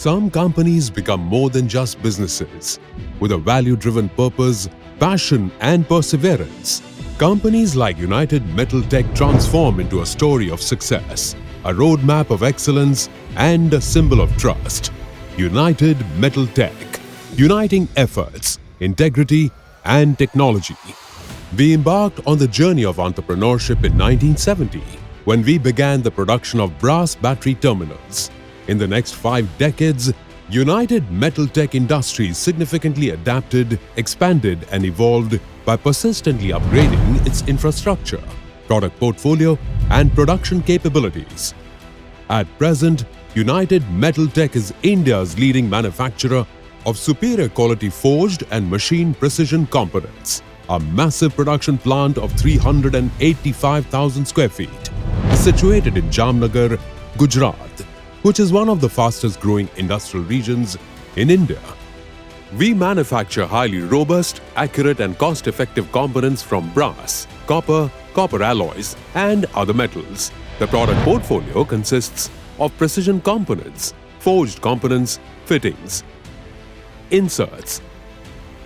Some companies become more than just businesses. With a value-driven purpose, passion and perseverance, companies like United Metaltech transform into a story of success, a roadmap of excellence and a symbol of trust. United Metaltech, uniting efforts, integrity and technology. We embarked on the journey of entrepreneurship in 1970 when we began the production of brass battery terminals. In the next 5 decades, United Metaltech Industries significantly adapted, expanded and evolved by persistently upgrading its infrastructure, product portfolio and production capabilities. At present, United Metaltech is India's leading manufacturer of superior quality forged and machined precision components. A massive production plant of 385,000 square feet is situated in Jamnagar, Gujarat, which is one of the fastest growing industrial regions in India. We manufacture highly robust, accurate and cost-effective components from brass, copper alloys and other metals. The product portfolio consists of precision components, forged components, fittings, inserts,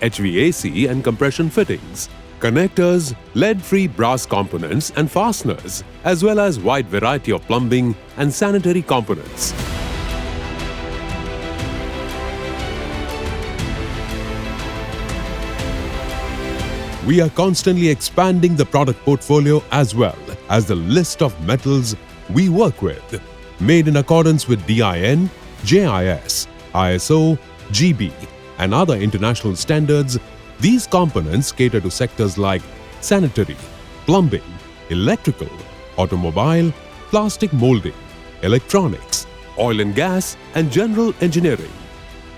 HVAC and compression fittings, connectors, lead-free brass components and fasteners, as well as wide variety of plumbing and sanitary components. We are constantly expanding the product portfolio as well as the list of metals we work with. Made in accordance with DIN, JIS, ISO, GB and other international standards, these components cater to sectors like sanitary, plumbing, electrical, automobile, plastic molding, electronics, oil and gas and general engineering.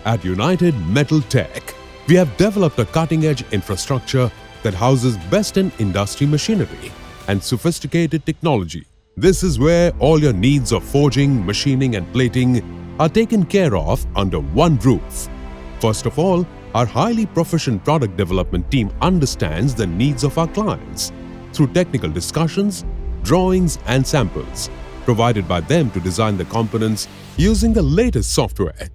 At United Metaltech, we have developed a cutting-edge infrastructure that houses best-in-industry machinery and sophisticated technology. This is where all your needs of forging, machining and plating are taken care of under one roof. First of all, our highly proficient product development team understands the needs of our clients through technical discussions, drawings and samples provided by them to design the components using the latest software.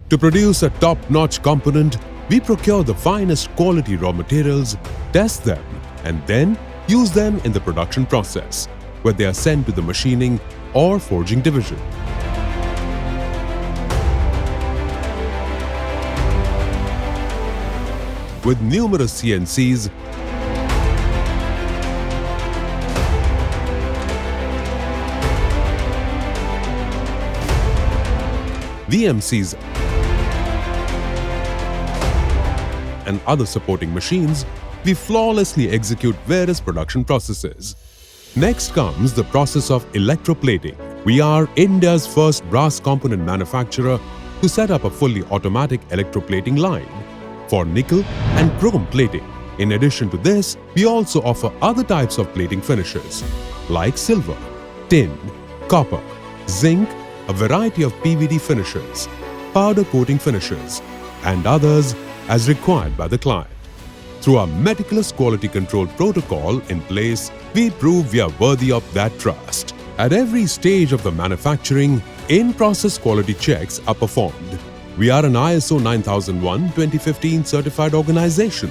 To produce a top-notch component, we procure the finest quality raw materials, test them and then use them in the production process, where they are sent to the machining or forging division. With numerous CNCs, VMCs and other supporting machines, we flawlessly execute various production processes. Next comes the process of electroplating. We are India's first brass component manufacturer to set up a fully automatic electroplating line for nickel and chrome plating. In addition to this, we also offer other types of plating finishes like silver, tin, copper, zinc, a variety of PVT finishes, powder coating finishes, and others as required by the client. Through our meticulous quality control protocol in place, we prove we are worthy of that trust. At every stage of the manufacturing, in-process quality checks are performed. We are an ISO 9001:2015 certified organization.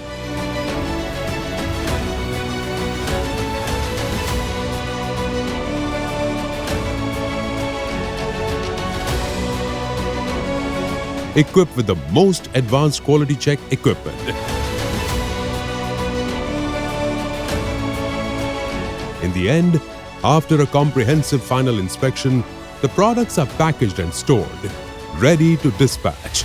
Equipped with the most advanced quality check equipment. In the end, after a comprehensive final inspection, the products are packaged and stored, ready to dispatch.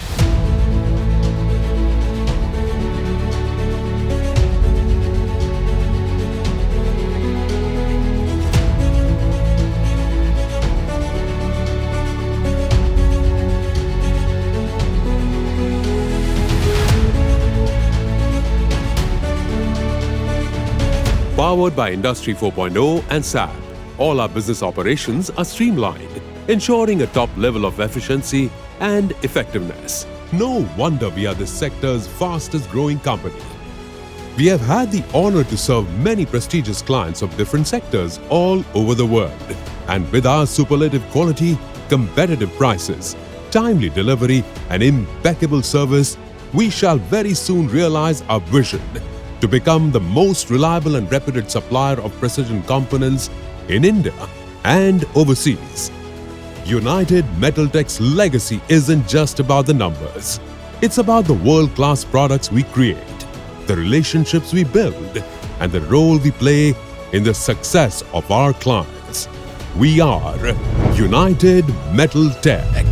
Powered by Industry 4.0 and SAP, all our business operations are streamlined, ensuring a top level of efficiency and effectiveness. No wonder we are this sector's fastest growing company. We have had the honor to serve many prestigious clients of different sectors all over the world. And with our superlative quality, competitive prices, timely delivery, and impeccable service, we shall very soon realize our vision to become the most reliable and reputed supplier of precision components in India and overseas. United Metaltech's legacy isn't just about the numbers. It's about the world-class products we create, the relationships we build, and the role we play in the success of our clients. We are United Metaltech.